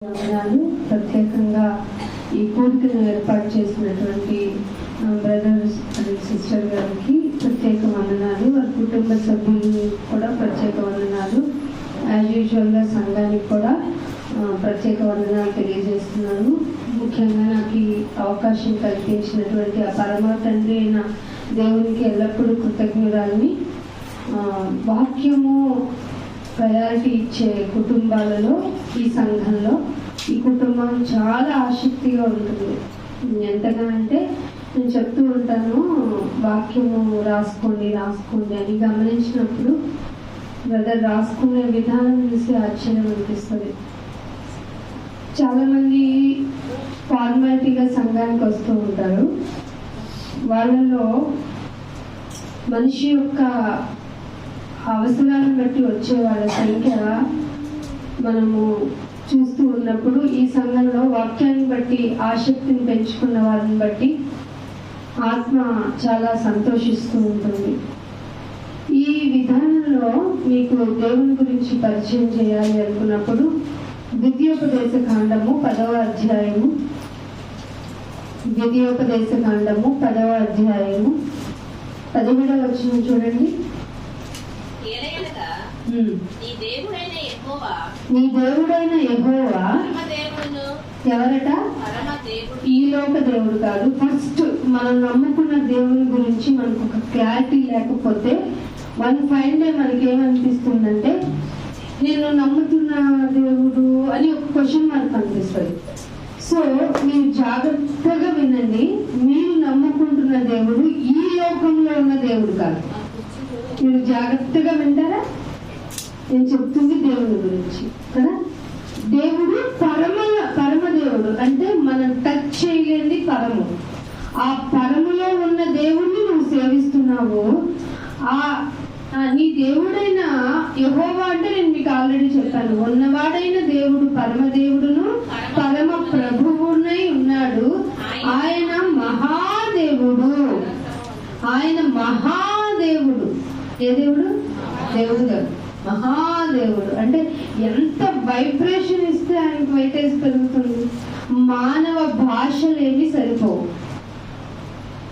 వందనాలు. ప్రత్యేకంగా ఈ కూడికను ఏర్పాటు చేసినటువంటి బ్రదర్స్ అండ్ సిస్టర్ గారికి ప్రత్యేక వందనాలు. వారి కుటుంబ సభ్యులు కూడా ప్రత్యేక వందనాలు. యాజ్ యూజువల్గా సంఘానికి కూడా ప్రత్యేక వందనాలు తెలియజేస్తున్నాను. ముఖ్యంగా నాకు ఈ అవకాశం కల్పించినటువంటి ఆ పరమ తండ్రి అయిన దేవునికి ఎల్లప్పుడూ కృతజ్ఞురాలని. వాక్యము ప్రయారిటీ ఇచ్చే కుటుంబాలలో ఈ సంఘంలో ఈ కుటుంబం చాలా ఆసక్తిగా ఉంటుంది. ఎంతగా అంటే నేను చెప్తూ ఉంటాను, వాక్యము రాసుకోండి అని గమనించినప్పుడు బ్రదర్ రాసుకునే విధానం చూసి ఆశ్చర్యం అనిపిస్తుంది. చాలామంది ఫార్మాలిటీగా సంఘానికి వస్తూ ఉంటారు. వాళ్ళలో మనిషి యొక్క అవసరాలను బట్టి వచ్చే వాళ్ళ సంఖ్య మనము చూస్తూ ఉన్నప్పుడు ఈ సంఘంలో వాక్యాన్ని బట్టి ఆసక్తిని పెంచుకున్న వారిని బట్టి ఆత్మ చాలా సంతోషిస్తూ ఉంటుంది. ఈ విధానంలో మీకు దేవుని గురించి పరిచయం చేయాలి అనుకున్నప్పుడు ద్వితీయోపదేశ కాండము 10వ అధ్యాయము 17వ వచనం చూడండి. నీ దేవుడైన యెహోవా ఎవరట? ఈ లోక దేవుడు కాదు. ఫస్ట్ మనం నమ్ముకున్న దేవుని గురించి మనకు ఒక క్లారిటీ లేకపోతే వన్ ఫైన్ డే మనకి ఏమనిపిస్తుందంటే, నేను నమ్ముతున్న దేవుడు అని ఒక క్వశ్చన్ మనకు అనిపిస్తుంది. సో మీరు జాగ్రత్తగా వినండి. మీరు నమ్ముకుంటున్న దేవుడు ఈ లోకంలో ఉన్న దేవుడు కాదు. మీరు జాగ్రత్తగా వింటారా? నేను చెప్తుంది దేవుని గురించి కదా. దేవుడు పరమ దేవుడు అంటే మనం టచ్ చేయలేని పరము. ఆ పరములో ఉన్న దేవుడిని నువ్వు సేవిస్తున్నావు. నీ దేవుడైన యెహోవా అంటే నేను మీకు ఆల్రెడీ చెప్పాను, ఉన్నవాడైన దేవుడు పరమ దేవుడును పరమ ప్రభువునై ఉన్నాడు. ఆయన మహాదేవుడు. ఏ దేవుడు? దేవుడు కాదు, మహాదేవుడు. అంటే ఎంత వైబ్రేషన్ ఇస్తే ఆయనకు వెయిటేజ్ పెరుగుతుంది. మానవ భాషలేమి సరిపోవు.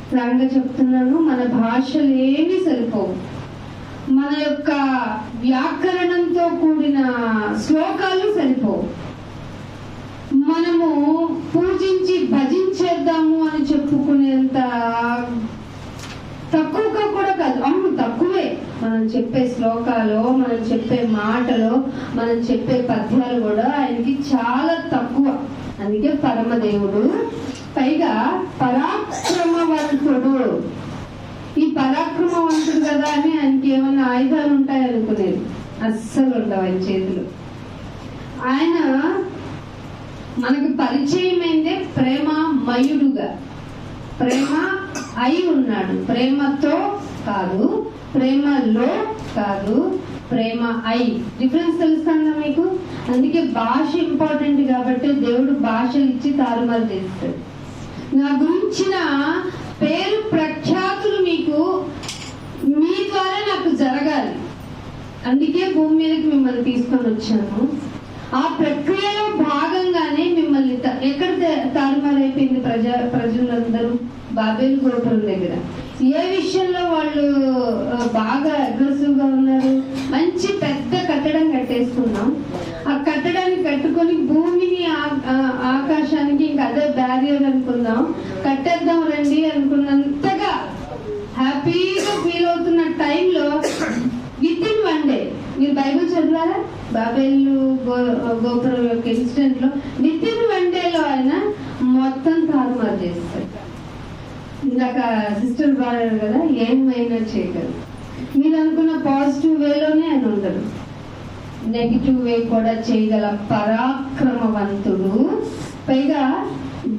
ఫ్రాంక్గా చెప్తున్నాను, మన భాషలేమి సరిపోవు. మన యొక్క వ్యాకరణంతో కూడిన శ్లోకాలు సరిపోవు. మనము పూజించి భజించేద్దాము అని చెప్పుకునేంత తక్కువగా కూడా కాదు, అవును తక్కువే. మనం చెప్పే శ్లోకాలు, మనం చెప్పే మాటలు, మనం చెప్పే పద్యాలు కూడా ఆయనకి చాలా తక్కువ. అందుకే పరమదేవుడు, పైగా పరాక్రమవంతుడు. ఈ పరాక్రమవంతుడు కదా అని ఆయనకి ఏమన్నా ఆయుధాలు ఉంటాయనుకునేది అస్సలు ఉండవు ఆయన చేతులు. ఆయన మనకు పరిచయం అయిందే ప్రేమమయుడుగా. ప్రేమ అయి ఉన్నాడు. ప్రేమతో కాదు, ప్రేమలో కాదు, ప్రేమ అయి. డిఫరెన్స్ తెలుస్తుందా మీకు? అందుకే భాష ఇంపార్టెంట్ కాబట్టి దేవుడు భాషలు ఇచ్చి తారుమారు చేస్తాడు. నా గురించిన పేరు ప్రఖ్యాతులు మీకు మీ ద్వారా నాకు జరగాలి. అందుకే భూమి మీదకి మిమ్మల్ని తీసుకొని వచ్చాను. ఆ ప్రక్రియలో భాగంగానే మిమ్మల్ని ఎక్కడ తారుమారైపోయింది ప్రజలందరూ? బాబేలు గోపురం దగ్గర. ఏ విషయంలో వాళ్ళు బాగా అగ్రెసివ్ గా ఉన్నారు? మంచి పెద్ద కట్టడం కట్టేసుకున్నాం. ఆ కట్టడాన్ని కట్టుకొని భూమిని ఆకాశానికి ఇంకా అదే బ్యారియర్ అనుకుందాం, కట్టేద్దాం రండి అనుకున్నంతగా హ్యాపీగా ఫీల్ అవుతున్న టైంలో వితిన్ 1 day, మీరు బైబిల్ చదివారా? బాబేలు గోపురం యొక్క ఇన్సిడెంట్ లో వితిన్ 1 day ఆయన మొత్తం తారుమారు చేస్తారు. ఇందాక సిస్టర్ పాడారు కదా, ఏమైనా చేయగలరు. మీరు అనుకున్న పాజిటివ్ వేలోనే ఆయన ఉండరు, నెగిటివ్ వే కూడా చేయగల పరాక్రమవంతుడు. పైగా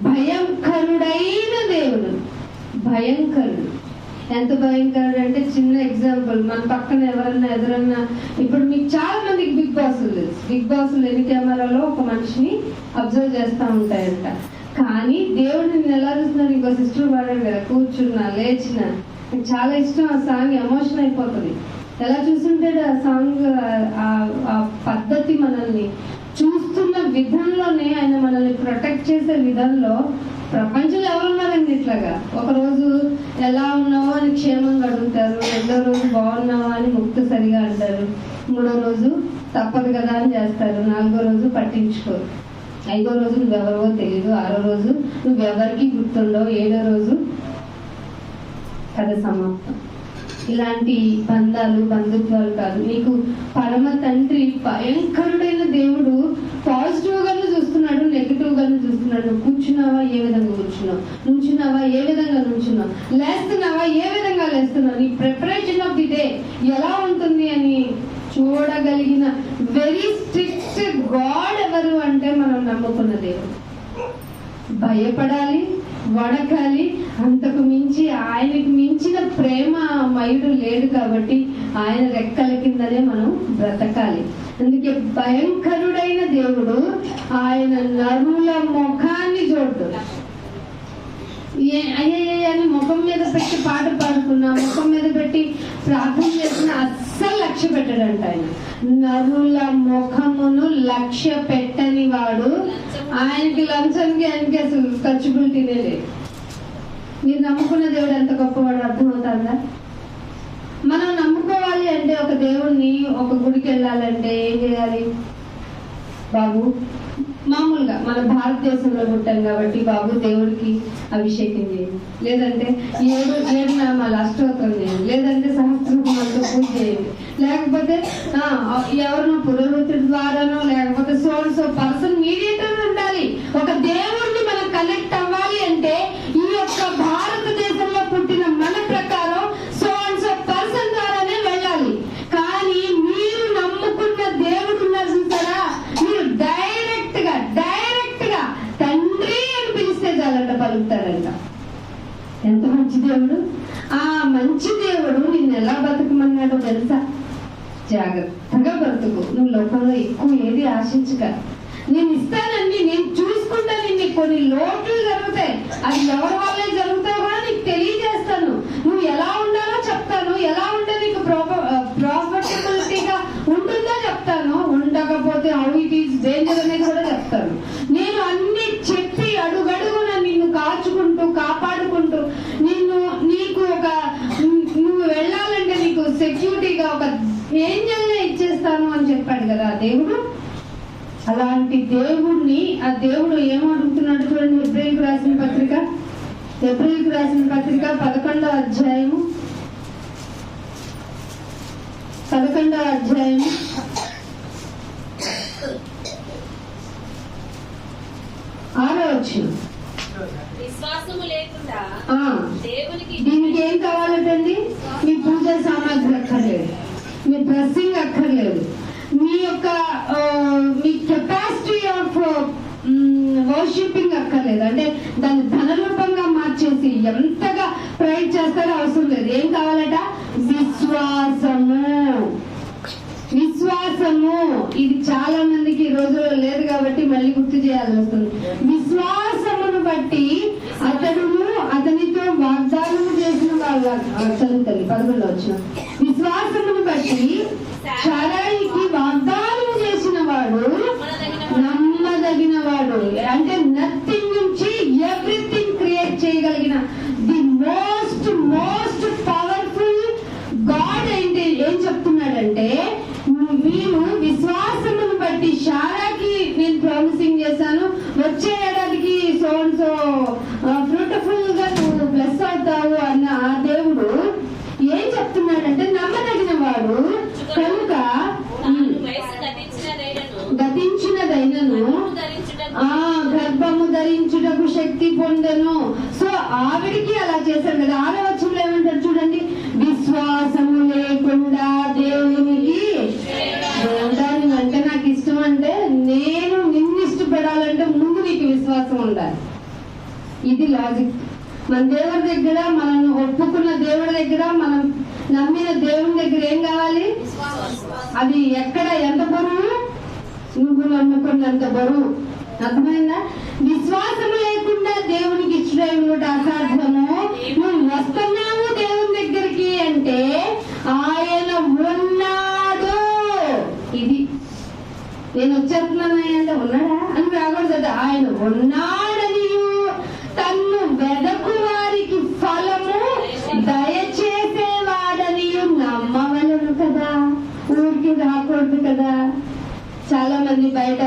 భయంకరుడైన దేవుడు. భయంకరుడు. ఎంత భయంకరుడు అంటే, చిన్న ఎగ్జాంపుల్, మన పక్కన ఎవరన్నా ఎదురన్నా, ఇప్పుడు మీకు చాలా మందికి బిగ్ బాస్లు తెలుసు. బిగ్ బాస్లు ఎన్ని కెమెరాలో ఒక మనిషిని అబ్జర్వ్ చేస్తూ ఉంటాయంట. కానీ దేవుడు నిన్ను ఎలా చూస్తున్నాడు? ఇంకో సిస్టర్ పాడాడు కదా, కూర్చున్నా లేచిన. నాకు చాలా ఇష్టం ఆ సాంగ్, ఎమోషన్ అయిపోతుంది. ఎలా చూస్తుంటాడు ఆ సాంగ్. ఆ పద్ధతి మనల్ని చూస్తున్న విధంలోనే, ఆయన మనల్ని ప్రొటెక్ట్ చేసే విధంలో ప్రపంచంలో ఎవరున్నారండి ఇట్లాగా? ఒకరోజు ఎలా ఉన్నావో అని క్షేమంగా అడుగుతారు, రెండో రోజు బాగున్నావా అని ముక్తసరిగా అంటారు, మూడో రోజు తప్పదు కదా అని చేస్తారు, నాలుగో రోజు పట్టించుకోరు, ఐదో రోజు నువ్వెవరో తెలీదు, ఆరో రోజు నువ్వెవరికి గుర్తుండవు, ఏడో రోజు కథ సమాప్తం. ఇలాంటి బంధాలు, బంధుత్వాలు కాదు. నీకు పరమ తండ్రి భయంకరుడైన దేవుడు పాజిటివ్ గాను చూస్తున్నాడు, నెగిటివ్ గాను చూస్తున్నాడు. కూర్చున్నావా, ఏ విధంగా కూర్చున్నావు, నుంచున్నావా, ఏ విధంగా నుంచున్నావు, లేస్తున్నావా, ఏ విధంగా లేస్తున్నావు, నీ ప్రిపరేషన్ ఆఫ్ ది డే ఎలా ఉంటుంది అని చూడగలిగిన వెరీ స్ట్రిక్ట్ గాడ్ ఎవరు అంటే మనం నమ్ముకున్న దేవుడు. భయపడాలి, వణకాలి. అంతకు మించి ఆయనకు మించిన ప్రేమ మయుడు లేడు కాబట్టి ఆయన రెక్కల కిందనే మనం బ్రతకాలి. అందుకే భయంకరుడైన దేవుడు ఆయన నరుల ముఖాన్ని చూడు. అని ముఖం మీద పెట్టి పాట పాడుకున్నా, ముఖం మీద పెట్టి ప్రార్థన చేసిన అస్సలు లక్ష్య పెట్టడంట. ఆయన నరుల ముఖమును లక్ష్య పెట్టని వాడు. ఆయనకి లంచానికి ఆయనకి అసలు ఖర్చుబిలిటీనే లేదు. మీరు నమ్ముకున్న దేవుడు ఎంత గొప్పవాడు అర్థమవుతుందా? మనం నమ్ముకోవాలి అంటే, ఒక దేవుణ్ణి, ఒక గుడికి వెళ్ళాలంటే ఏం చేయాలి? బాబు, మామూలుగా మన భారతదేశంలో పుట్టాం కాబట్టి బాబు దేవుడికి అభిషేకం చేయండి, లేదంటే ఏడు నామాలు అష్టోత్తరం చేయండి, లేదంటే సహస్రనామాలతో పూజ చేయండి, లేకపోతే ఎవరినో పురోహితుడి ద్వారానో, లేకపోతే సో పర్సన్ మీడియేటర్ ఉండాలి. ఒక దేవుడిని మనం కనెక్ట్ అవ్వాలి అంటే ఈ యొక్క భారతదేశంలో పుట్టిన మన ప్రకారం సో పర్సన్ ద్వారానే వెళ్ళాలి. కానీ మీరు నమ్ముకున్న దేవుడు ఉన్నారు చూసారా, మీరు డైరెక్ట్ గా తండ్రి అని పిలిస్తే చాలంట, పలుకుతారంట. ఎంత మంచి దేవుడు! ఆ మంచి దేవుడు నిన్ను ఎలా బతుకమన్నాడో తెలుసా? జాగ్రత్తగా బ్రతుకు, నువ్వు లోకంలో ఎక్కువ ఏది ఆశించక, నేను ఇస్తానండి, నేను చూసుకుంటాను, నీకు కొన్ని లోట్లు జరుగుతాయి, అది ఎవరి వల్లే జరుగుతాయో కూడా నీకు తెలియజేస్తాను, నువ్వు ఎలా ఉండాలో చెప్తాను, ఎలా ఉంటే నీకు ప్రాఫిటబిలిటీగా ఉంటుందో చెప్తాను, ఉండకపోతే హౌ ఇట్ ఈస్ డేంజర్ అనేది కూడా చెప్తాను. నేను అన్ని చెప్పి అడుగడుగున నిన్ను కాచుకుంటూ కాపాడుకుంటూ నీకు నువ్వు వెళ్ళాలంటే నీకు సెక్యూరిటీగా ఒక ఏంజల్నే ఇచ్చేస్తాను అని చెప్పాడు కదా దేవుడు. అలాంటి దేవుణ్ణి, ఆ దేవుడు ఏమడుగుతున్నాడు చూడండి. ఏప్రిల్కి రాసిన పత్రిక 11వ అధ్యాయము 6వ వచనం. దీనికి ఏం కావాలంటండి? మీ పూజా సామాగ్రి అక్కర్లేదు, మీ డ్రెస్సింగ్ అక్కర్లేదు, మీ కెపాసిటీ ఆఫ్ వర్షిపింగ్ అక్కర్లేదు. అంటే దాన్ని ధనరూపంగా మార్చేసి ఎంతగా ప్రైడ్ చేస్తారో అవసరం లేదు. ఏం కావాలట? విశ్వాసము. ఇది చాలా మందికి ఈ రోజుల్లో లేదు కాబట్టి మళ్ళీ గుర్తు చేయాల్సి వస్తుంది. విశ్వాసమును బట్టి అతనితో వాగ్దానం చేసిన వాళ్ళు చదువుతుంది 11వ వచనం. విశ్వాసమును బట్టి శారాయికి వాగ్దానం చేసిన వాడు నమ్మదగిన వాడు. అంటే నథింగ్ నుంచి ఎవ్రీథింగ్ క్రియేట్ చేయగలిగిన ది మోస్ట్ పవర్ఫుల్ గాడ్ ఏంటి ఏం చెప్తున్నాడంటే, మేము విశ్వాసమును బట్టి శారాకి నేను ప్రామిసింగ్ చేశాను, వచ్చే ఏడాదికి సో ఫ్రూటిఫుల్ గా నువ్వు బ్లెస్ అవుతావు అన్న ఆ దేవుడు ఏం చెప్తున్నాడంటే, నమ్మదగిన వాడు కనుక గతించినదైనను గర్భము ధరించుటకు శక్తి పొందెను. సో ఆవిడికి అలా చేశారు కదా. 6వ వచనంలో ఏమంటారు చూడండి. విశ్వాసము లేకుండా దేవునికి, అంటే నాకు ఇష్టం అంటే నేను నిన్ను ఇష్టపడాలంటే ముందు నీకు విశ్వాసం ఉండాలి. ఇది లాజిక్. మన దేవుడి దగ్గర, మనం ఒప్పుకున్న దేవుడి దగ్గర, మనం నమ్మిన దేవుని దగ్గర ఏం కావాలి? అది ఎక్కడ ఎంత బరువు? నువ్వు నమ్ముకున్నంత బరువు. అర్థమైందా? విశ్వాసం లేకుండా దేవునికి ఇష్టమై ఉండట అసాధ్యము. నువ్వు వస్తున్నావు దేవుని దగ్గరికి అంటే ఆయన ఉన్నాడు. ఇది నేను వచ్చేస్తున్నాను అంటే ఉన్నాడా అని రాకూడదట. ఆయన ఉన్నాడని తన్ను వెదకు వారికి ఫలము దయచేసేవాడని నమ్మవలను కదా, ఊరికి రాకూడదు కదా. చాలా మంది బయట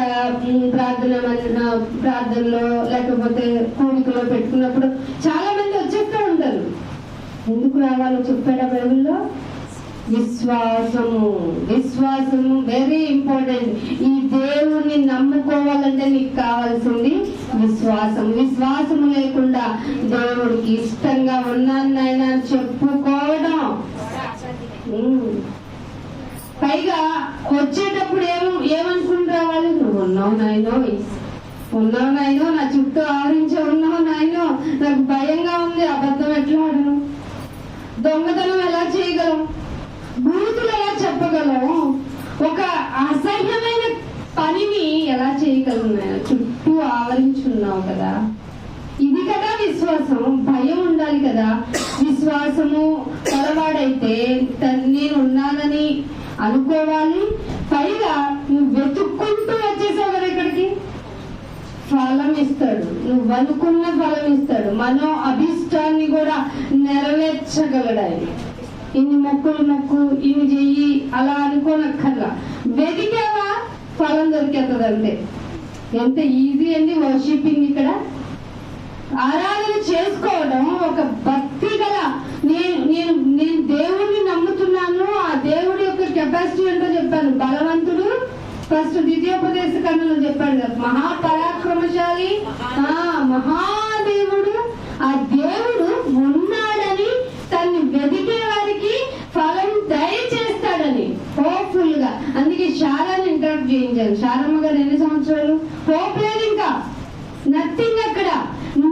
ప్రార్థనలో లేకపోతే కోరికలో పెట్టుకున్నప్పుడు చాలా మంది వచ్చేస్తూ ఉంటారు. ఎందుకు రావాలో చెప్పాడా బైబిల్లో? విశ్వాసము వెరీ ఇంపార్టెంట్. ఈ దేవుణ్ణి నమ్ముకోవాలంటే నీకు కావాల్సింది విశ్వాసము లేకుండా దేవుడికి ఇష్టంగా ఉన్నాను నాయన చెప్పుకోవడం. పైగా వచ్చేటప్పుడు ఏమనుకుని రావాలి? నువ్వు ఉన్నావు నాయనో, నా చుట్టూ ఆవరించి ఉన్నావు నాయనో, నాకు భయంగా ఉంది, అబద్ధం ఎట్లా ఆడను, దొంగతనం ఎలా చేయగలం, బూతులు ఎలా చెప్పగలం, ఒక అసహ్యమైన పనిని ఎలా చేయగలం? చుట్టూ ఆవరించున్నావు కదా. ఇది కదా విశ్వాసం. భయం ఉండాలి కదా. విశ్వాసము కలవాడైతే నేను ఉన్నానని అనుకోవాలి. పైగా నువ్వు వెతుక్కుంటూ వచ్చేసావు కదా ఇక్కడికి, ఫలం ఇస్తాడు. నువ్వు అనుకున్న ఫలం ఇస్తాడు. మనో అభిష్టాన్ని కూడా నెరవేర్చగలడు ఆయన. ఇన్ని మొక్కు ఇన్ని చెయ్యి అలా అనుకోనక్కర్లా. వెతికావా ఫలం దొరికేస్తుంది అంతే. ఎంత ఈజీ అండి వర్షిపింగ్. ఇక్కడ ఆరాధన చేసుకోవడం ఒక భక్తి గల, నేను దేవుడిని నమ్ముతున్నాను, ఆ దేవుడి యొక్క కెపాసిటీ ఏంటో చెప్పాను. బలవంతుడు ఫస్ట్ ద్వితీయోపదేశ ఖండంలో చెప్పాడు కదా, మహాపరాక్రమశాలి మహాదేవుడు. ఆ దేవుడు ఉన్నాడని తన్ని వెతికే వారికి ఫలం దయచేస్తాడని హోప్ఫుల్ గా. అందుకే శారాన్ని ఇంటరప్ట్ చేయించాను. శారమ్మ గారు ఎన్ని సంవత్సరాలు? హోప్ లేదు, ఇంకా నథింగ్. అక్కడ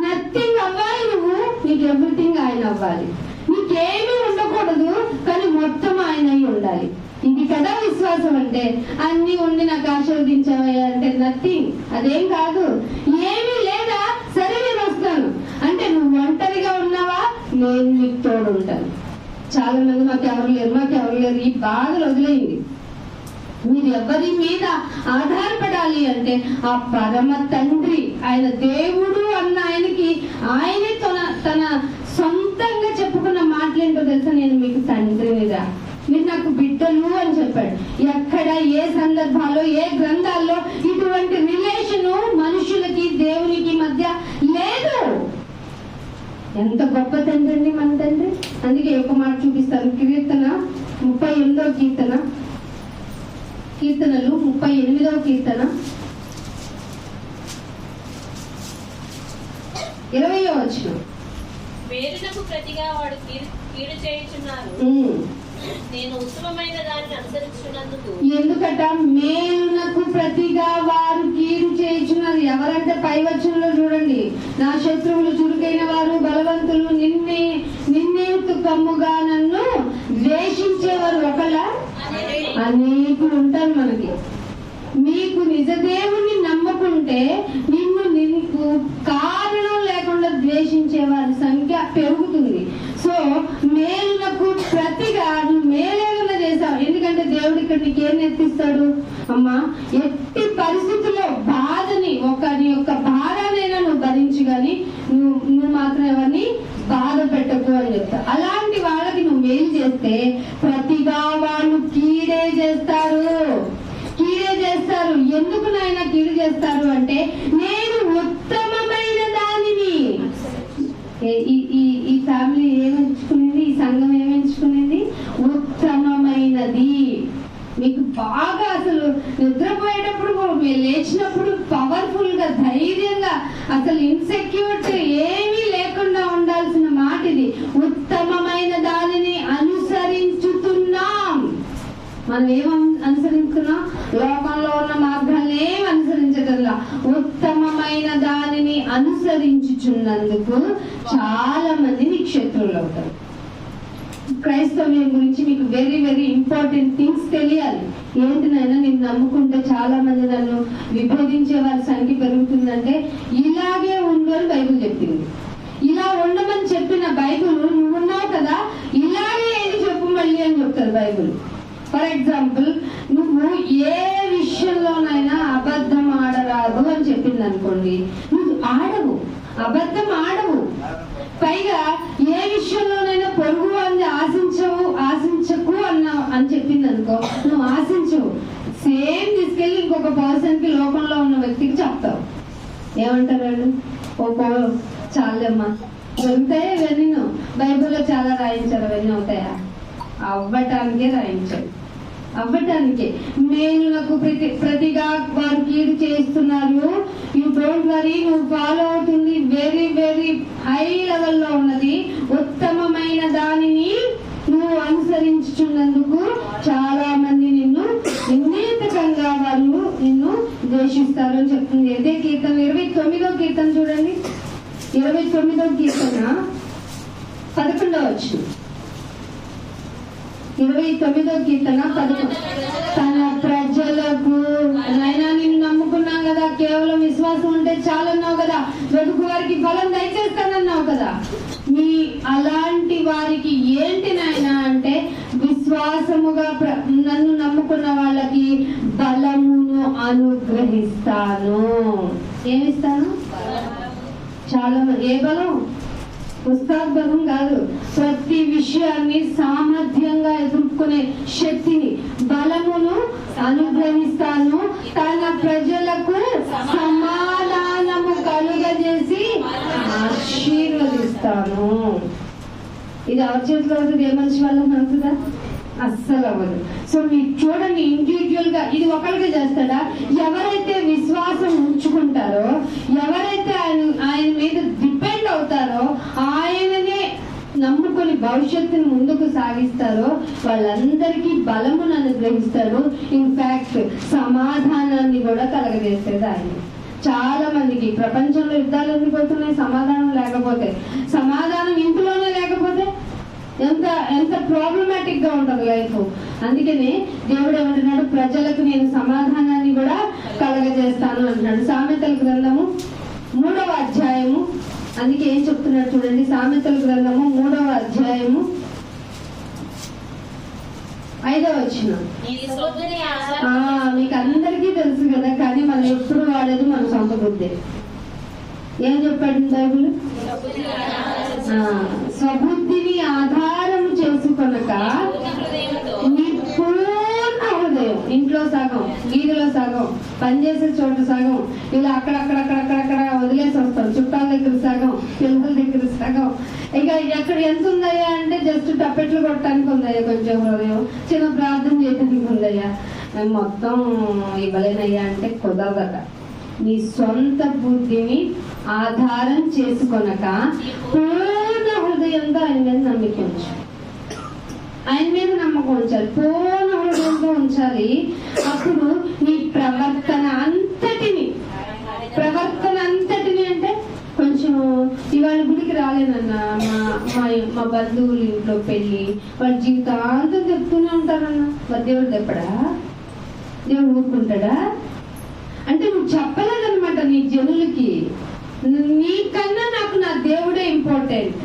నథింగ్ అవ్వాలి నువ్వు, నీకు ఎవ్రీథింగ్ ఆయన అవ్వాలి. నీకేమీ ఉండకూడదు, కానీ మొత్తం ఆయన అయి ఉండాలి. ఇది కదా విశ్వాసం అంటే. అన్ని ఉండి నాకు ఆశీర్వదించావయ్యా అంటే నథింగ్, అదేం కాదు. ఏమీ లేదా, సరే నేను వస్తాను అంటే నువ్వు ఒంటరిగా ఉన్నావా, నేను నీకు తోడు ఉంటాను. చాలా మంది మాకెవరు లేరు, ఈ బాధలు వదిలేయండి. మీరు ఎవరి మీద ఆధారపడాలి అంటే ఆ పరమ తండ్రి, ఆయన దేవుడు అన్న ఆయనకి ఆయనే తన సొంతంగా చెప్పుకున్న మాటలేంటో తెలుసా? నేను మీకు తండ్రినిరా, మీరు నాకు బిడ్డలు అని చెప్పాడు. ఎక్కడ ఏ సందర్భాల్లో ఏ గ్రంథాల్లో ఇటువంటి రిలేషను మనుషులకి దేవునికి మధ్య లేదు. ఎంత గొప్ప తండ్రి అండి మన తండ్రి. అందుకే ఒక మాట చూపిస్తాను. కీర్తన 38వ కీర్తనలు 38వ కీర్తన 20వ వచనం. మేలునకు ప్రతిగా వాడు కీడు చేయుచున్నారు, నేను ఉత్తమమైన దాన్ని అనుసరించున్నందుకు. ఎందుకట మేలునకు ప్రతిగా వారు కీడు చేయుచున్నారు. ఎవరంటే పై వచనంలో చూడండి, నా శత్రువులు చురుకైన వారు బలవంతులు నిన్నే కమ్ముగా నన్ను ద్వేషించేవారు ఒకళ్ళ అనేకులు ఉంటారు మనకి. మీకు నిజదేవుని నమ్మకుంటే నీకు కారణం లేకుండా ద్వేషించే వారి సంఖ్య పెరుగుతుంది. సో మేలులకు ప్రతిగా నువ్వు మేలేమన్నా చేసావు. ఎందుకంటే దేవుడు ఇక్కడ నీకేం నేర్పిస్తాడు? అమ్మా, ఎట్టి పరిస్థితుల్లో బాధని ఒకరి యొక్క భారానైనా నువ్వు భరించి కానీ నువ్వు మాత్రం ఎవరిని బాధ పెట్టకు అని చెప్తా. అలాంటి వాళ్ళకి నువ్వు మేలు చేస్తే ప్రతిగా వాళ్ళు కీడే చేస్తారు. ఎందుకు నాయన కీడు చేస్తారు అంటే, నేను ఉత్తమమైన దానిని. ఈ ఫ్యామిలీ ఏమెంచుకునేది, ఈ సంఘం ఏమెంచుకునేది? ఉత్తమమైనది. మీకు బాగా అసలు నిద్రపోయేటప్పుడు మీరు లేచినప్పుడు పవర్ఫుల్ గా ధైర్యంగా అసలు ఇన్సెక్యూరిటీ ఏమీ లేకుండా ఉండాల్సిన మాట ఇది. ఉత్తమమైన దానిని అనుసరించుతున్నాం. మనం ఏం అనుసరిస్తున్నాం? లోకంలో ఉన్న మార్గాన్ని ఏం అనుసరించటంలా ఉత్తమమైన దానిని అనుసరించుచున్నందుకు చాలా మంది నీకు శత్రువులు అవుతారు. క్రైస్తవ్యం గురించి మీకు వెరీ వెరీ ఇంపార్టెంట్ థింగ్స్ తెలియాలి. ఏంటినైనా నేను నమ్ముకుంటే చాలా మంది నన్ను విభేదించే వారి సంఖ్య పెరుగుతుందంటే ఇలాగే ఉండు అని బైబిల్ చెప్పింది. ఇలా ఉండమని చెప్పిన బైబిల్ నువ్వున్నావు కదా, ఇలాగే ఏది చెప్పు మళ్ళీ అని చెప్తారు బైబిల్. ఫర్ ఎగ్జాంపుల్, నువ్వు ఏ విషయంలోనైనా అబద్ధం ఆడరాదు అని చెప్పింది అనుకోండి, నువ్వు ఆడవు, అబద్ధం ఆడవు. పైగా ఏ విషయంలోనైనా పొరుగు వారిని ఆశించకు అని చెప్పింది అనుకో, నువ్వు ఆశించవు. సేమ్ తీసుకెళ్ళి ఇంకొక పర్సన్ కి, లోకంలో ఉన్న వ్యక్తికి చెప్తావు. ఏమంటారు వాళ్ళు? చాలమ్మా, దొరుకుతాయి ఇవన్నీ. బైబిల్లో చాలా రాయించారు, అవన్నీ అవుతాయా? అవ్వటానికే రాయించాడు, అవ్వటానికే. మేలులకు ప్రతిగా వారు కీడు చేస్తున్నారు. యూ డోంట్ వరీ, నువ్వు ఫాలో అవుతుంది వెరీ వెరీ హై లెవెల్లో ఉన్నది. ఉత్తమమైన దానిని నువ్వు అనుసరించుచున్నందుకు చాలా మంది నిన్ను నిర్ణేతకంగా వాళ్ళు నిన్ను ద్వేషిస్తారు అని చెప్తుంది. అదే కీర్తన 29వ కీర్తన చూడండి. 29వ కీర్తన 11వ వచనం. 29వ కీర్తన 11. తన ప్రజలకు, నాయనా నిన్ను నమ్ముకున్నాం కదా, కేవలం విశ్వాసం ఉంటే చాలన్నావు కదా, వెతుకు వారికి ఫలం దయచేస్తానన్నావు కదా. అలాంటి వారికి ఏంటి నాయనా అంటే, విశ్వాసముగా నన్ను నమ్ముకున్న వాళ్ళకి బలమును అనుగ్రహిస్తాను. ఏమిస్తాను? చాలా. ఏ బలం? పుస్తక బలం కాదు, ప్రతి విషయాన్ని సామర్థ్యంగా ఎదుర్కొనే శక్తిని, బలమును అనుగ్రహిస్తాను. తన ప్రజలకు సమాధానము కలుగజేసి ఆశీర్వదిస్తాను. ఇది ఎవరి చేతిలో అవుతుంది? ఏ మనిషి వల్ల అవుతుందా? అస్సలు అవ్వదు. సో మీరు చూడండి, ఇండివిజువల్ గా ఇది ఒకరికి చేస్తాడా? ఎవరైతే విశ్వాసం ఉంచుకుంటారో, ఎవరైతే ఆయన మీద డిపెండ్ అవుతారో, ఆయననే నమ్ముకొని భవిష్యత్తుని ముందుకు సాగిస్తారో వాళ్ళందరికీ బలమును అనుగ్రహిస్తాడు. ఇన్ఫాక్ట్ సమాధానాన్ని కూడా కలగజేసేది ఆయన. చాలా మందికి ప్రపంచంలో యుద్ధాలు ఎందుకు అవుతున్నాయి? సమాధానం లేకపోతే. సమాధానం ఇంట్లోనే లేకపోతే ఎంత ప్రాబ్లమాటిక్ గా ఉంటుంది లైఫ్. అందుకనే దేవుడు ఏమంటున్నాడు? ప్రజలకు నేను సమాధానాన్ని కూడా కలగజేస్తాను అంటున్నాడు. సామెతల గ్రంథము 3వ అధ్యాయము. అందుకే ఏం చెప్తున్నాడు చూడండి, సామెతల గ్రంథము 3వ అధ్యాయము 5వ వచనం. మీకు అందరికీ తెలుసు కదా, కానీ మనం ఎప్పుడు వాడేది మన సొంత బుద్ధి. ఏం చెప్పాడు బైబిల్? స్వబుద్ధిని ఆధారం చేసుకొనక నీ పూర్ణ హృదయం, ఇంట్లో సగం, వీధిలో సగం, పనిచేసే చోట సగం, ఇలా అక్కడక్కడ వదిలేసి వస్తాం. చుట్టాల దగ్గర సగం, పిల్లల దగ్గర సగం. ఇక ఎక్కడ ఎంత ఉందయ్యా అంటే జస్ట్ టప్పెట్లు కొట్టడానికి ఉందయ్యా కొంచెం హృదయం, చిన్న ప్రార్థన చేయడానికి ఉందయ్యా, మొత్తం ఇవ్వలేనయ్యా అంటే కుదరదట. నీ సొంత బుద్ధిని ఆధారం చేసుకొనక పూర్ణ హృదయంతో ఆయన మీద నమ్మిక ఉంచు. ఆయన మీద నమ్మకం ఉంచాలి, పూర్ణ హృదయంతో ఉంచాలి. అప్పుడు నీ ప్రవర్తన అంతటిని అంటే, కొంచెం ఇవాళ గుడికి రాలేనన్నా, మా బంధువులు ఇంట్లో పెళ్లి, వాళ్ళ జీవితాంతం చెప్తూనే ఉంటారన్నా. మరి దేవుడు చెప్పడా? దేవుడు ఊరుకుంటాడా? అంటే నువ్వు చెప్పలేదన్నమాట నీ జనులకి, నీకన్నా నాకు నా దేవుడే ఇంపార్టెంట్,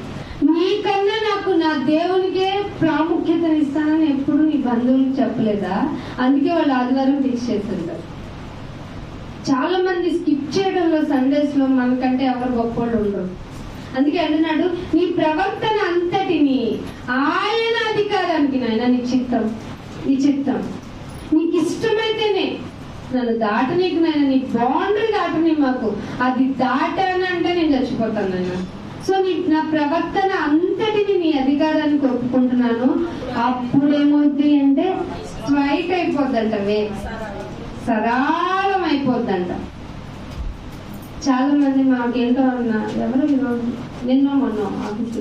నీకన్నా నాకు నా దేవునికే ప్రాముఖ్యతను ఇస్తానని ఎప్పుడు నీ బంధువులకు చెప్పలేదా? అందుకే వాళ్ళు ఆదివారం ఫిక్స్ చేస్తుంటారు. చాలా మంది స్కిప్ చేయడంలో, సండేస్ లో మనకంటే ఎవరు గొప్పవాళ్ళు ఉండరు. అందుకే అంటున్నాడు, నీ ప్రవర్తన అంతటిని ఆయన అధికారానికి నాయన నీ చిత్తం నీకు ఇష్టమైతేనే నన్ను దాటనీకు నాయన, నీ బౌండరీ దాటని మాకు, అది దాటానంటే నేను చచ్చిపోతాను నాయన. సో నా ప్రవర్తన అంతటిని నీ అధికారానికి ఒప్పుకుంటున్నాను. అప్పుడేమవుతుంది అంటే స్ట్రైట్ అయిపోద్దంట, సరళం అయిపోద్దంట. చాలా మంది మాకేంటో అన్నా, ఎవరు ఈరోజు నిన్న మొన్న ఆఫీస్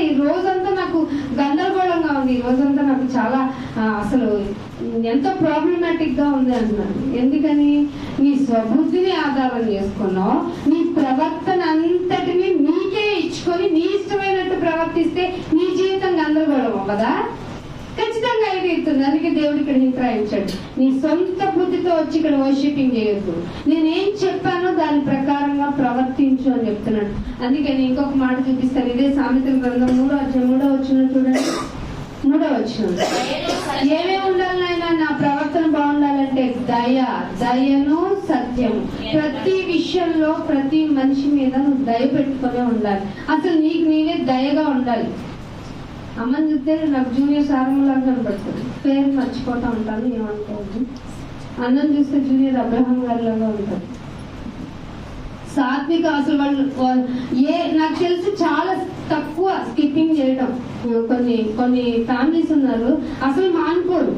ఈ రోజంతా నాకు గందరగోళంగా ఉంది, ఈ రోజంతా నాకు చాలా అసలు ఎంతో ప్రాబ్లమాటిక్ గా ఉంది అంటున్నాను. ఎందుకని? నీ స్వబుద్ధిని ఆధారం చేసుకున్నావు, నీ ప్రవర్తన అంతటిని నీకే ఇచ్చుకొని నీ ఇష్టమైనట్టు ప్రవర్తిస్తే నీ జీవితం గందరగోళం కదా, ఖచ్చితంగా ఇది ఇస్తుంది. అందుకే దేవుడు ఇక్కడ హింసరాయించాడు, నీ సొంత బుద్ధితో వచ్చి ఇక్కడ వర్షిపింగ్ చేయొద్దు, నేనేం చెప్పానో దాని ప్రకారంగా ప్రవర్తించు అని చెప్తున్నాడు. అందుకే నేను ఇంకొక మాట చూపిస్తాను. ఇదే సామెతల గ్రంథం 3వ అధ్యాయం 3వ వచనం చూడండి. 3వ వచనం. ఏమేమి ఉండాలి నాయన? నా ప్రవర్తన బాగుండాలంటే దయను సత్యము. ప్రతి విషయంలో ప్రతి మనిషి మీద నువ్వు దయ పెట్టుకునే ఉండాలి. అసలు నీకు నీవే దయగా ఉండాలి. అమ్మని చూస్తే నాకు జూనియర్ సారమ్మలాగా కనపడుతుంది. పేరు మర్చిపోతా ఉంటాను, ఏమనుకోవద్దు. అన్నం చూస్తే జూనియర్ అబ్రహం గారి లాగా ఉంటుంది. సాత్విక అసలు వాళ్ళు నాకు తెలిసి చాలా తక్కువ స్కిప్పింగ్ చేయడం. కొన్ని ఫ్యామిలీస్ ఉన్నారు అసలు మానుకోరు.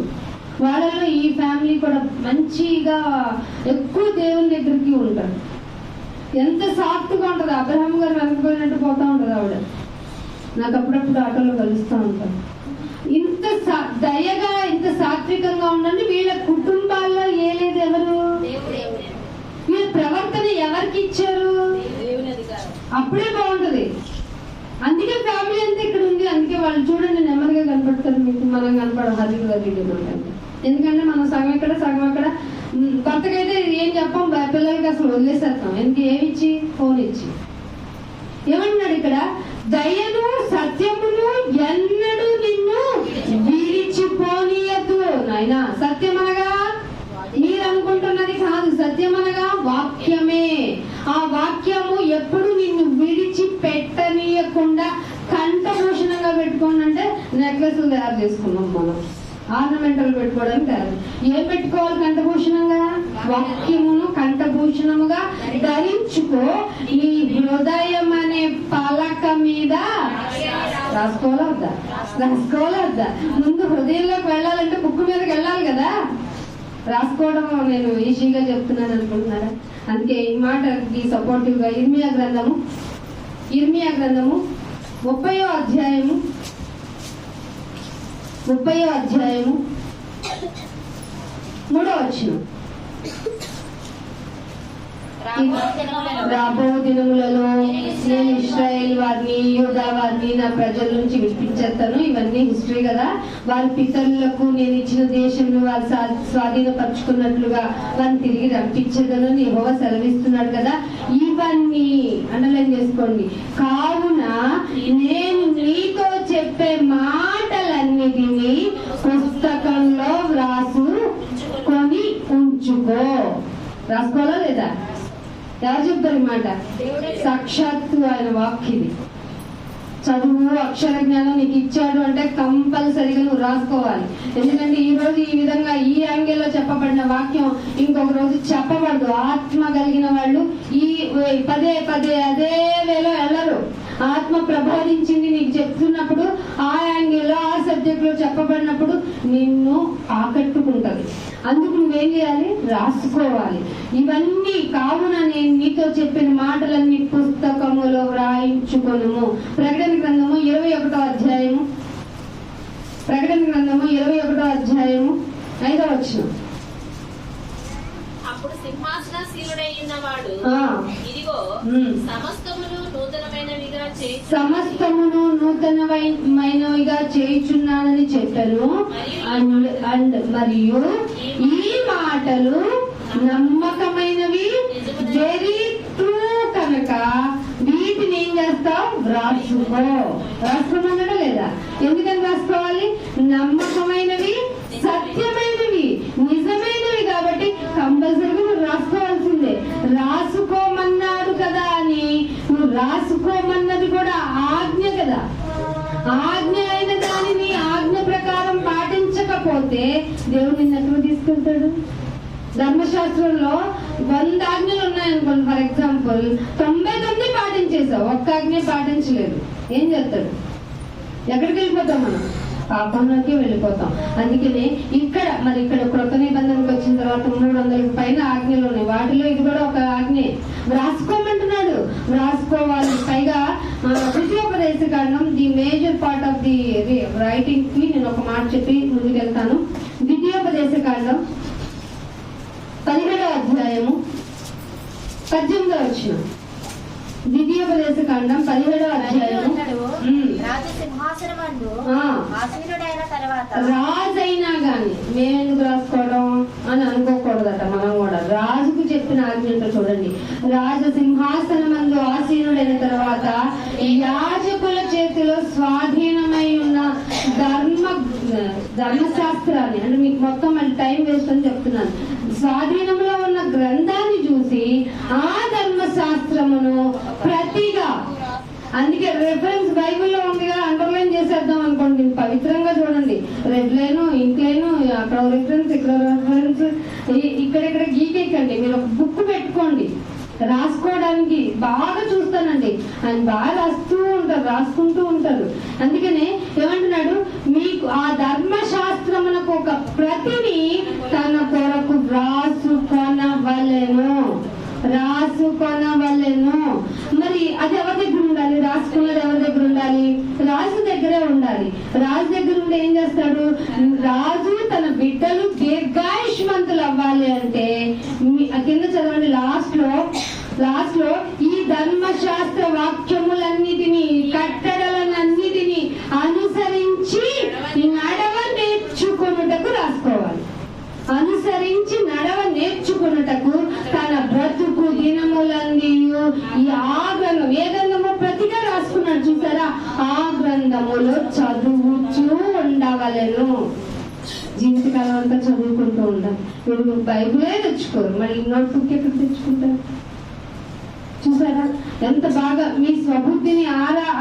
వాళ్ళలో ఈ ఫ్యామిలీ కూడా మంచిగా ఎక్కువ దేవుని దగ్గరికి ఉంటారు. ఎంత సాఫ్ట్ గా ఉంటది. అబ్రహం గారు వెనకపోయినట్టు పోతా ఉంటది ఆవిడ. నాకు అప్పుడప్పుడు ఆటోలో కలుస్తూ ఉంటాను. ఇంత దయగా ఇంత సాత్వికంగా ఉండండి. వీళ్ళ కుటుంబాల్లో ఏలేదు ఎవరు? వీళ్ళ ప్రవర్తన ఎవరికి ఇచ్చారు? అప్పుడే బాగుంటది. అందుకే ఫ్యామిలీ అంతా ఇక్కడ ఉంది. అందుకే వాళ్ళు చూడండి నెమ్మదిగా కనపడతారు మీకు, మనం కనపడం హరిగా ఎందుకంటే మనం సగం ఇక్కడ సగం అక్కడ. కొత్తగా అయితే ఏం చెప్పాం, పిల్లలకి అసలు వదిలేసేస్తాం. ఎందుకు? ఏమిచ్చి? ఫోన్ ఇచ్చి. ఏమంటున్నాడు ఇక్కడ? దయను సత్యమును ఎన్నడూ నిన్ను విడిచిపోనీయద్దు. నాయనా, సత్యం అనగా మీరు అనుకుంటున్నది కాదు. సత్యం అనగా వాక్యమే. ఆ వాక్యము ఎప్పుడు నిన్ను విడిచి పెట్టనీయకుండా కంఠభూషణంగా పెట్టుకోండి. అంటే నెక్లెస్లు తయారు చేసుకున్నాం మనం, ఆర్నమెంటల్ పెట్టుకోవడానికి తయారు. ఏం పెట్టుకోవాలి కంఠభూషణంగా? వాక్యమును కంఠభూషణముగా ధరించుకో. నీ హృదయం అనే పలక మీద రాసుకోవాలద్దా? ముందు హృదయంలోకి వెళ్ళాలంటే బుక్ మీదకి వెళ్ళాలి కదా. రాసుకోవడం నేను ఈజీగా చెప్తున్నాను అనుకుంటున్నారా? అందుకే ఈ మాటకి సపోర్టివ్ గా ఇర్మియా గ్రంథము 30వ అధ్యాయము 3వ వచనం. రాబో దినములలో నేను ఇశ్రాయేల్ వారిని, యూదా వారిని నా ప్రజల నుంచి విడిపించేస్తాను. ఇవన్నీ హిస్టరీ కదా. వారి పితరులకు నేను ఇచ్చిన దేశంలో వారు స్వాధీనపరుచుకున్నట్లుగా వారిని తిరిగి రప్పించేదను యెహోవా సెలవిస్తున్నాడు కదా. ఇవన్నీ అండర్లైన్ చేసుకోండి. కావున నేను నీతో చెప్పే మాటలన్నిటినీ పుస్తకంలో వ్రాసుకొని ఉంచుకో. రాసుకోవాలా లేదా? ఎవరు చెప్తారు ఈ మాట? సాక్షాత్తు ఆయన వాక్యది. చదువు అక్షర జ్ఞానం నీకు ఇచ్చాడు అంటే కంపల్సరిగా నువ్వు రాసుకోవాలి. ఎందుకంటే ఈ రోజు ఈ విధంగా ఈ యాంగిల్లో చెప్పబడిన వాక్యం ఇంకొక రోజు చెప్పబడదు. ఆత్మ కలిగిన వాళ్ళు ఈ పదే అదే వేలో వెళ్ళరు. ఆత్మ ప్రబోధించింది నీకు చెప్తున్నప్పుడు ఆ యాంగిల్లో ఆ సబ్జెక్ట్ లో చెప్పబడినప్పుడు నిన్ను ఆకట్టుకుంటది. అందుకు నువ్వేం చేయాలి? రాసుకోవాలి. ఇవన్నీ కావున నేను నీతో చెప్పిన మాటలన్నీ పుస్తకములో వ్రాయించుకొనుము. ప్రకటన గ్రంథము 21వ అధ్యాయము 5వ వచనం. అప్పుడు సింహాసనాసీనుడైనవాడు ఇదిగో సమస్తమును నూతనమైనవిగా చేయుచున్నానని చెప్పాను. మరియు ఈ మాటలు నమ్మకమైనవి, వెరీ ట్రూ కనుక వీటిని ఏం చేస్తావు? రాసుకోమన్నాడా లేదా? ఎందుకని రాసుకోవాలి? నమ్మకమైనవి, సత్యమైనవి, నిజమైనవి కాబట్టి కంపల్సరీగా నువ్వు రాసుకోవాల్సిందే. రాసుకోమన్నాడు కదా అని నువ్వు రాసుకోమన్నది కూడా ఆజ్ఞ కదా. ఆజ్ఞ అయిన దానిని ఆజ్ఞ ప్రకారం పాటించకపోతే దేవుడు నిన్ను ఎక్కడ తీసుకెళ్తాడు? ధర్మశాస్త్రంలో 100 ఆజ్ఞలు ఉన్నాయనుకోండి, ఫర్ ఎగ్జాంపుల్ 99 పాటించేసావు, ఒక్క ఆజ్ఞ పాటించలేదు, ఏం చేస్తాడు? ఎక్కడికి వెళ్ళిపోతాం? మనం పాపంలోకి వెళ్ళిపోతాం. అందుకనే ఇక్కడ కృత నిబంధనకు వచ్చిన తర్వాత 300 పైన ఆజ్ఞలు ఉన్నాయి. వాటిలో ఇది కూడా ఒక ఆజ్ఞే. రాసుకోమంటున్నాడు, రాసుకోవాలి. పైగా ద్వితీయోపదేశ కాండం, the major part of the writing కి నేను ఒక మాట చెప్పి ముందుకెళ్తాను. ద్వితీయోపదేశ కాండం 17వ అధ్యాయము 18వ వచనం. ద్వితీయోపదేశ కాండం 17వ అధ్యాయము. రాజైనా గాని మేమెందుకు రాసుకోవడం అని అనుకోకూడదట. మనం కూడా రాజుకు చెప్పిన ఆజ్ఞంతో చూడండి. రాజ సింహాసనమందు ఆసీనుడైన తర్వాత యాజకుల చేతిలో స్వాధీనమై ఉన్న ధర్మశాస్త్రాన్ని అంటే మీకు మొత్తం మళ్ళీ టైం వేస్ట్ అని చెప్తున్నాను. స్వాధీనంలో ఉన్న గ్రంథాన్ని చూసి ఆ ధర్మశాస్త్రమును ప్రతిగా, అందుకే రెఫరెన్స్ బైబిల్లో ఉందిగా అండర్లైన్ చేసేద్దాం అనుకోండి. పవిత్రంగా చూడండి, రెడ్ లైన్, ఇంక్ లైన్, అక్కడ రిఫరెన్స్, ఇక్కడ రిఫరెన్స్, ఇక్కడెక్కడ గీకెక్కండి. మీరు ఒక బుక్ పెట్టుకోండి రాసుకోవడానికి. బాగా చూస్తానండి, ఆయన బాగా రాసుకుంటూ ఉంటారు. అందుకనే ఏమంటున్నాడు, మీకు ఆ ధర్మశాస్త్రమునకు ఒక ప్రతిని తన కొరకు రాసుకొనవలెను. మరి అది ఎవరి దగ్గర ఉండాలి? రాసుకున్నది ఎవరి దగ్గర ఉండాలి? రాజు దగ్గరే ఉండాలి. రాజు దగ్గర ఉండి ఏం చేస్తాడు? రాజు తన బిడ్డలు దీర్ఘాయుష్మంతులు అవ్వాలి అంటే కింద చదవండి, లాస్ట్ లో ఈ ధర్మశాస్త్ర వాక్యములన్నిటినీ, కట్టడలన్నిటినీ అనుసరించి నడవ నేర్చుకొనుటకు రాసుకోవాలి. అనుసరించి నడవ నేర్చుకున్నటకు తన బ్రతుకు దినములన్నీ ఈ ఆ గ్రంథం, ఏ గ్రంథము ప్రతిగా రాసుకున్నాడు చూసారా, ఆ గ్రంథములో చదువుచూ ఉండవలెను. జీవితకాలం అంతా చదువుకుంటూ ఉంటాం. మీరు బైబిలే తెచ్చుకోరు, మళ్ళీ నోట్బుక్ ఎక్కడ తెచ్చుకుంటారు? చూసారా ఎంత బాగా మీ స్వబుద్ధిని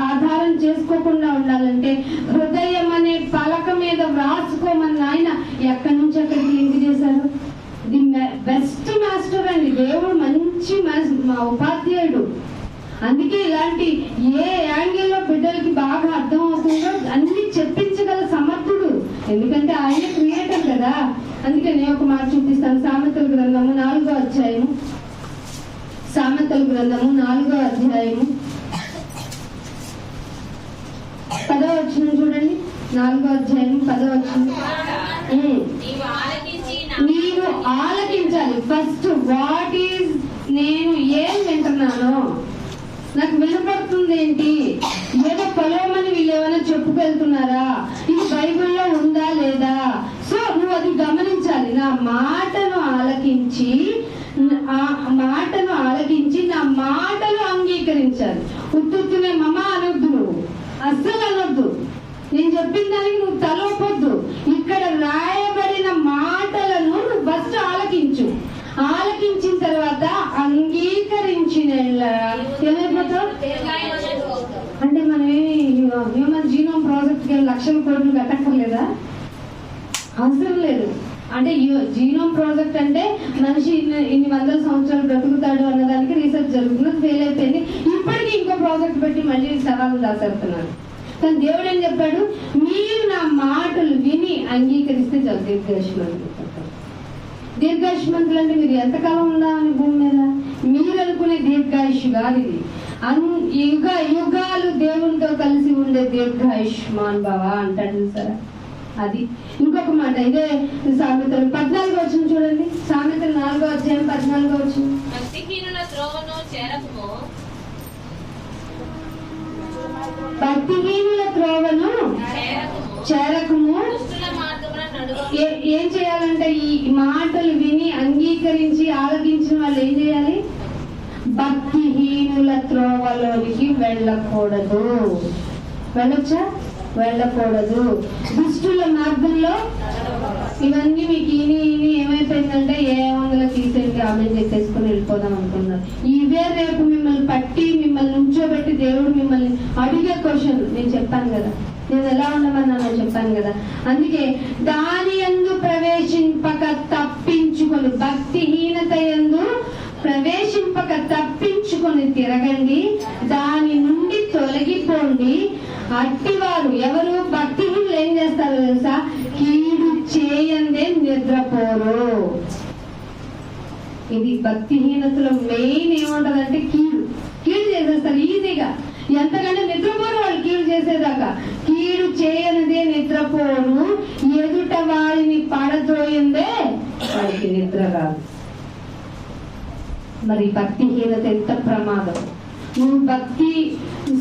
ఆధారం చేసుకోకుండా ఉండాలంటే హృదయం అనే పలక మీద వ్రాసుకోమని ఆయన ఎక్కడి నుంచి ఎక్కడికి లింక్ చేశారు. ది బెస్ట్ మాస్టర్ అండి దేవుడు, మంచి ఉపాధ్యాయుడు. అందుకే ఇలాంటి ఏ యాంగిల్లో బిడ్డలకి బాగా అర్థం అవుతుందో అన్ని చెప్పించగల సమర్థుడు, ఎందుకంటే ఆయన క్రియేటర్ కదా. అందుకే నేను ఒక మాట చూపిస్తాను. సామెతల గ్రంథము 4వ అధ్యాయము, సామెతల గ్రంథము 4వ అధ్యాయము 10వ వచనం చూడండి. 4వ అధ్యాయం 10వ వచనం. నీవు ఆలకించాలి. ఫస్ట్ వాట్ ఈజ్, నేను ఏం వింటున్నాను, నాకు వినపడుతుంది ఏంటి, ఏదో పొలమని వీళ్ళు ఏమైనా చెప్పుకెళ్తున్నారా, ఇది బైబిల్లో ఉందా లేదా? సో నువ్వు అది గమనించాలి. నా మాటను ఆలకించి నా మాటలు అంగీకరించాలి. ఉత్తునే మమ అనొద్దు, నువ్వు అస్సలు అనొద్దు. నేను చెప్పిన దానికి నువ్వు తలొప్పొద్దు. ఇక్కడ రాయబడిన మాటలను నువ్వు ఫస్ట్ ఆలకించు. ఆలకించిన తర్వాత అంగీకరించిన ఏమైపోతావు అంటే మనమేమి హ్యూమన్ జీనోమ్ ప్రాజెక్ట్ కి లక్షల కోట్లు కట్టక్కర్లేదా? అవసరం లేదు. అంటే జీనోమ్ ప్రాజెక్ట్ అంటే మనిషి ఇన్ని వందల సంవత్సరాలు బ్రతుకుతాడు అన్నదానికి రీసెర్చ్ జరుగుతుంది, ఫెయిల్ అయిపోయింది. ఇప్పటికీ ఇంకో ప్రాజెక్ట్ పెట్టి మళ్ళీ సవాలు రాసేస్తున్నారు. కానీ దేవుడు ఏం చెప్పాడు, మీరు నా మాటలు విని అంగీకరిస్తే చాలు. దీర్ఘాయుష్మంతులు అంటే మీరు ఎంతకాలం ఉండాలని భూమి మీద? మీరు అనుకునే దీర్ఘాయుష్ కాదు ఇది. యుగాలు దేవునితో కలిసి ఉండే దీర్ఘాయుష్మాన్ భవ అంటాడు చూసారా. అది ఇంకొక మాట, ఇదే సామెతలు 14వ వచనం చూడండి. సామెతలు 4వ అధ్యాయం 14వ వచనం. భక్తిహీనుల త్రోవను చేరకుము. ఏం చేయాలంటే ఈ మాటలు విని అంగీకరించి ఆలకించిన వాళ్ళు ఏం చేయాలి? భక్తిహీనుల త్రోవలోనికి వెళ్ళకూడదు. వెళ్ళొచ్చా? వెళ్ళకూడదు. దుష్టుల మార్గంలో ఇవన్నీ మీకు ఈని ఏమైపోయిందంటే ఏమందులో తీసేసి ఆమె చెప్పేసుకుని వెళ్ళిపోదాం అనుకున్నారు. ఇవే రేపు మిమ్మల్ని పట్టి మిమ్మల్ని నుంచోబెట్టి దేవుడు మిమ్మల్ని అడిగే క్వశ్చన్. నేను చెప్పాను కదా, నేను ఎలా ఉండమన్నానో చెప్పాను కదా. అందుకే దాని యందు ప్రవేశింపక తప్పించుకొని, భక్తిహీనత యందు ప్రవేశింపక తప్పించుకొని తిరగండి, దాని నుండి తొలగిపోండి. అట్టివారు ఎవరు? భక్తిహీనులు ఏం చేస్తారు తెలుసా? కీడు చేయందే నిద్రపోరు. ఇది భక్తిహీనతలో మెయిన్ ఏముంటదంటే కీడు చేసేస్తారు ఈజీగా. ఎంతకంటే నిద్రపోరు వాళ్ళు కీడు చేసేదాకా. కీడు చేయనిదే నిద్రపోరు, ఎదుట వారిని పడదోయిందే వారికి నిద్ర రాదు. మరి భక్తిహీనత ఎంత ప్రమాదం. నువ్వు భక్తి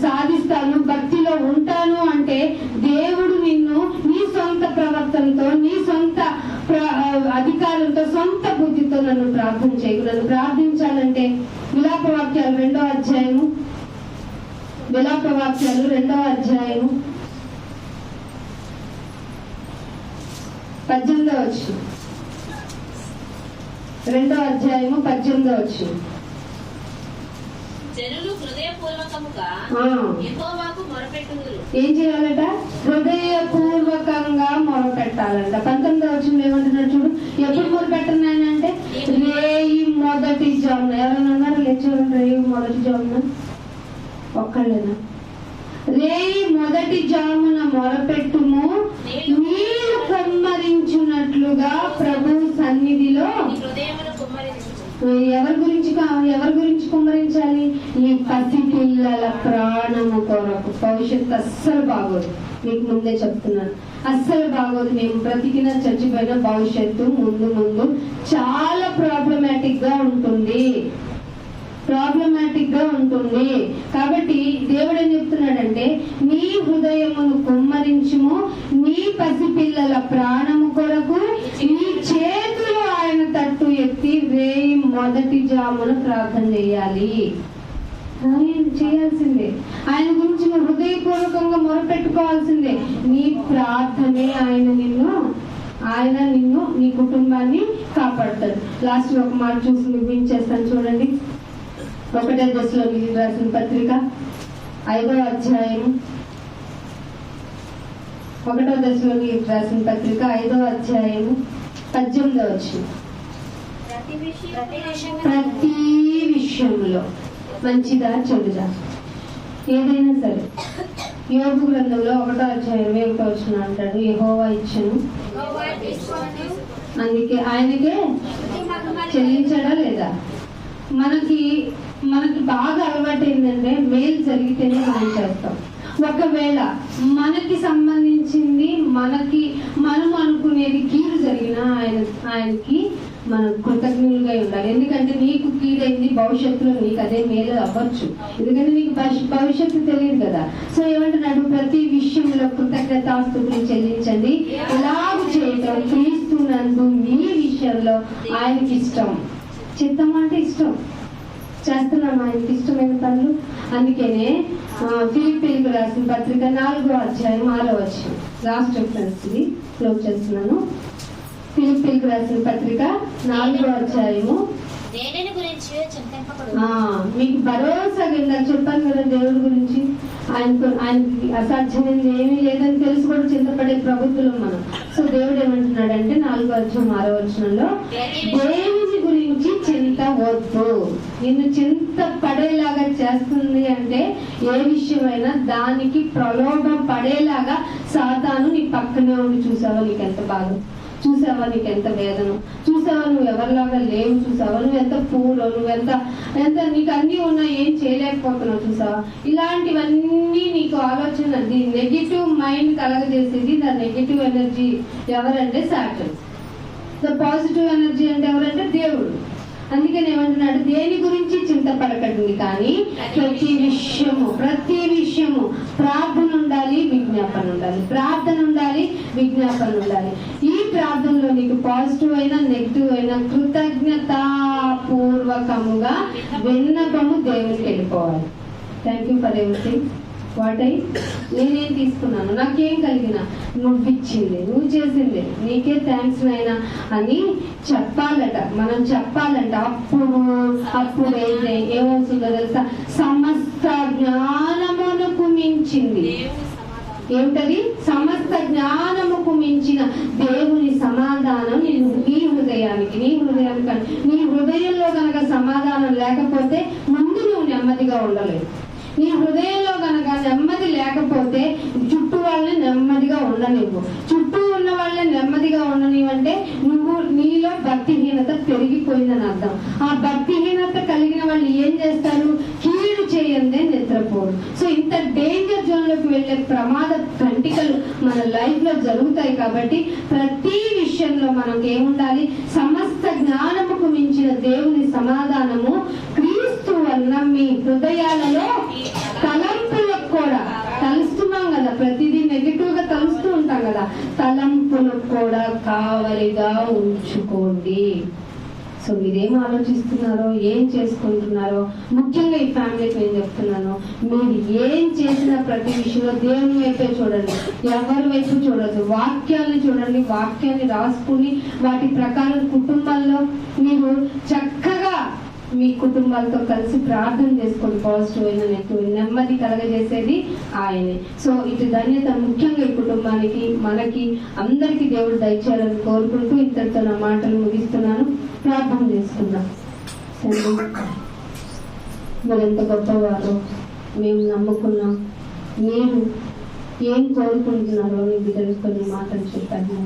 సాధిస్తాను, భక్తిలో ఉంటాను అంటే దేవుడు నిన్ను నీ సొంత ప్రవర్తనతో, నీ సొంత అధికారంతో, సొంత బుద్ధితో నన్ను ప్రార్థన చేయకు. నన్ను ప్రార్థించాలంటే విలాపవాక్యాలు 2వ అధ్యాయము, విలాపవాక్యాలు 2వ అధ్యాయము 18వ వచనం, 2వ అధ్యాయము 18వ వచనం. జనులు హృదయపూర్వకముగా యెహోవాకు మొరపెట్టుదురు. ఏం చేయాలట? హృదయపూర్వకంగా మొరపెట్టాలంట. 19వ వచనం ఏమంటున్నాడు చూడు. ఎప్పుడు మొరపెట్టను ఆయన అంటే రేయి మొదటి జామున. ఎవరైనా ఉన్నారు లేచారు రేయి మొదటి జామున? ఒక్కళ్ళేనా? రేయి మొదటి జామున మొరపెట్టుము, నీరు కుమ్మరించున్నట్లుగా ప్రభు సన్నిధిలో. హృదయమును కుమ్మరించు. ఎవరి గురించి కుమ్మరించాలి? ఈ పసిపిల్లల ప్రాణము కొరకు. భవిష్యత్తు అస్సలు బాగోదు, మీకు ముందే చెప్తున్నాను, అస్సలు బాగోదు. మేము బ్రతికిన చచ్చిపోయిన భవిష్యత్తు ముందు ముందు చాలా ప్రాబ్లమాటిక్ గా ఉంటుంది. కాబట్టి దేవుడు ఏం చెప్తున్నాడంటే నీ హృదయమును కుమ్మరించుము, నీ పసిపిల్లల ప్రాణము కొరకు నీ చేతులు ఆయన తట్టు ఎత్తి రేయి మొదటి జామున ప్రార్థన చేయాలి. ఆయన చేయాల్సిందే. ఆయన గురించి నువ్వు హృదయపూర్వకంగా మొరపెట్టుకోవాల్సిందే. నీ ప్రార్థనే ఆయన నిన్ను నీ కుటుంబాన్ని కాపాడతాడు. లాస్ట్ ఒక మాట చూసి ముగించేస్తాను చూడండి. 1వ దశలోనికి రాసిన పత్రిక 5వ అధ్యాయం, 1వ దశలోనికి రాసిన పత్రిక 5వ అధ్యాయం 18వ వచనం. ప్రతి విషయంలో మంచిదా చెడుదా ఏదైనా సరే, యోబు గ్రంథంలో 1వ అధ్యాయం 1వ వచనం అంటాడు యెహోవా ఇచ్చెను, అందుకే ఆయనకే చెల్లించడా లేదా? మనకి బాగా అలవాటు ఏంటంటే మేలు జరిగితేనే మనం చేస్తాం. ఒకవేళ మనకి సంబంధించింది మనం అనుకునేది కీడు జరిగినా ఆయనకి మనం కృతజ్ఞులుగా ఉండాలి. ఎందుకంటే నీకు కీడైంది, భవిష్యత్తులో నీకు అదే మేలు అవ్వచ్చు. ఎందుకంటే నీకు భవిష్యత్తు తెలియదు కదా. సో ఏమంటున్నాడు? ప్రతి విషయంలో కృతజ్ఞతాస్తుతులు చెల్లించండి, ఇలాగ చేయటం క్రీస్తునందు మీ విషయంలో ఆయనకి ఇష్టం. చిత్తం అంటే ఇష్టం, చేస్తున్నాం ఆయనకి ఇష్టమైన పనులు. అందుకనే ఫిలిప్పీయులకు రాసిన పత్రిక 4వ అధ్యాయం 6వ వచనం. లాస్ట్ రిఫరెన్స్ ఇది క్లోజ్ చేస్తున్నాను. ఫిలిప్పీయులకు రాసిన పత్రిక 4వ అధ్యాయము. దేనిని గురించి చింతింపకూడదు. మీకు భరోసా కింద చెప్పాను కదా దేవుడి గురించి. ఆయనకి అసాధ్యమైనది ఏమీ లేదని తెలిసి కూడా చింతపడే ప్రభుత్వం మనం. సో దేవుడు ఏమంటున్నాడంటే 4వ అధ్యాయం 6వ వచనంలో దేవుని గురించి చింత వద్దు. నిన్ను చింత పడేలాగా చేస్తుంది అంటే ఏ విషయమైనా దానికి ప్రలోభం పడేలాగా సాతాను నీ పక్కనే ఉండి చూసావా నీకు ఎంత బాధ, చూసావా నీకు ఎంత వేదన, చూసావా నువ్వు ఎవరిలాగా లేవు, చూసావా నువ్వు ఎంత పూలో, నువ్వెంత నీకు అన్ని ఉన్నా ఏం చేయలేకపోతున్నావు, చూసావా. ఇలాంటివన్నీ నీకు ఆలోచన నెగిటివ్ మైండ్ కలగజేసేది. ద నెగిటివ్ ఎనర్జీ ఎవరంటే సాటన్. ద పాజిటివ్ ఎనర్జీ అంటే ఎవరంటే దేవుడు. అందుకని ఏమంటున్నాడు? దేని గురించి చింతపడకండి, కానీ ప్రతి విషయము ప్రార్థన ఉండాలి, విజ్ఞాపన ఉండాలి. ప్రార్థన ఉండాలి, విజ్ఞాపన ఉండాలి. ఈ ప్రార్థనలో నీకు పాజిటివ్ అయినా నెగిటివ్ అయినా కృతజ్ఞతాపూర్వకముగా విన్నపము దేవునికి వెళ్ళిపోవాలి. Thank you for everything. నేనేం తీసుకున్నాను, నాకేం కలిగినా నువ్వు ఇచ్చింది, నువ్వు చేసింది, నీకే థ్యాంక్స్ నాయనా అని చెప్పాలట. మనం చెప్పాలంట. అప్పుడైతే ఏమవుతుందో తెలుసా? సమస్త జ్ఞానమునకు మించింది. ఏమిటది? సమస్త జ్ఞానముకు మించిన దేవుని సమాధానం నీ హృదయానికి నీ హృదయంలో కనుక సమాధానం లేకపోతే ముందు నువ్వు నెమ్మదిగా ఉండలేవు. నీ హృదయంలో కనుక నెమ్మది లేకపోతే చుట్టూ వాళ్ళని నెమ్మదిగా ఉండనివ్వు. చుట్టూ ఉన్న వాళ్ళని నెమ్మదిగా ఉండనివంటే నువ్వు నీలో భక్తిహీనత పెరిగిపోయిందని అర్థం. ఆ భక్తిహీనత కలిగిన వాళ్ళు ఏం చేస్తారు? కీడు చేయందే నిద్రపోరు. సో ఇంత డేంజర్ జోన్ లోకి వెళ్లే ప్రమాద గంటికలు మన లైఫ్ లో జరుగుతాయి. కాబట్టి ప్రతి విషయంలో మనకు ఏముండాలి? సమస్త జ్ఞానముకు మించిన దేవుని సమాధానము క్రీస్తు వలన మీ హృదయాలలో తలంపులకు కూడా, తలుస్తున్నాం కదా, ప్రతిదీ నెగిటివ్ గా తలుస్తూ ఉంటాం కదా, తలంపులకు కూడా కావలిగా ఉంచుకోండి. సో సో మీరేం ఆలోచిస్తున్నారో, ఏం చేసుకుంటున్నారో, ముఖ్యంగా ఈ ఫ్యామిలీకి నేను చెప్తున్నాను, మీరు ఏం చేసిన ప్రతి విషయంలో దేవుని వైపే చూడండి, ఎవరి వైపు చూడద్దు. వాక్యాన్ని చూడండి, వాక్యాన్ని రాసుకుని వాటి ప్రకారం కుటుంబాల్లో మీరు చక్కగా మీ కుటుంబాలతో కలిసి ప్రార్థన చేసుకోండి. పాజిటివ్ అయిన నెమ్మది కలగజేసేది ఆయనే. సో ఇటు ధన్యత ముఖ్యంగా ఈ కుటుంబానికి, మనకి అందరికీ దేవుడు దయచేయాలని కోరుకుంటూ ఇంతటితో నా మాటలు ముగిస్తున్నాను. ప్రార్థన చేసుకుందాం. మీరు ఎంత గొప్పవారో మేము నమ్ముకున్నాం. మీరు ఏం కోరుకుంటున్నారో మీ బిడ్డలకు కొన్ని మాటలు చెప్పాను.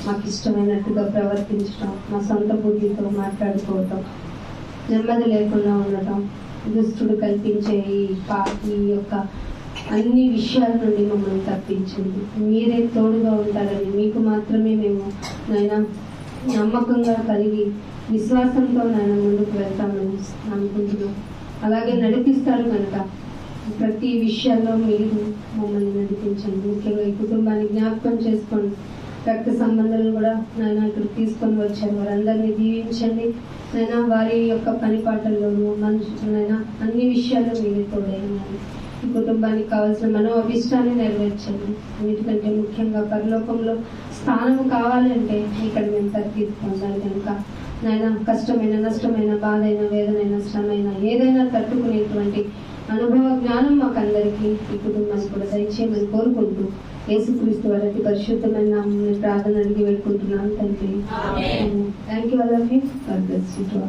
మాకు ఇష్టమైనట్టుగా ప్రవర్తించడం, మా సొంత బుద్ధితో మాట్లాడుకోవటం, నెమ్మది లేకుండా ఉండటం, దుష్టుడు కల్పించే ఈ యొక్క అన్ని విషయాల నుండి మమ్మల్ని తప్పించింది. మీరే తోడుగా ఉంటారని మీకు మాత్రమే మేము నాయన నమ్మకంగా కలిగి విశ్వాసంతో నాయన ముందుకు వెళ్తామని అనుకుంటున్నాం. అలాగే నడిపిస్తారు కనుక ప్రతి విషయాల్లో మీరు మమ్మల్ని నడిపించండి. ముఖ్యంగా ఈ కుటుంబాన్ని జ్ఞాపకం చేసుకోండి. రక్త సంబంధాలను కూడా నాయన ఇక్కడికి తీసుకొని వచ్చారు. వారందరినీ దీవించండి నైనా. వారి యొక్క పనిపాటల్లోనూ మనుషులైనా అన్ని విషయాల్లో మీరే తోడైనారు. ఈ కుటుంబానికి కావాల్సిన మనో అభిష్టాన్ని నెరవేర్చండి. వీటికంటే ముఖ్యంగా పరలోకంలో స్థానం కావాలంటే ఇక్కడ మేము తర్ఫీదు పొందాలి కనుక నాయన కష్టమైన, నష్టమైన, బాధ అయినా, వేదనైనా, శ్రమైన ఏదైనా తట్టుకునేటువంటి అనుభవ జ్ఞానం మాకందరికీ ఈ కుటుంబాన్ని కూడా దయచేయమని కోరుకుంటూ యేసుక్రీస్తు వారి అతి పరిశుద్ధమైన నామమున ప్రార్థన అడిగి వేడుకుంటున్నాను తండ్రి. Thank you all of you. God bless you.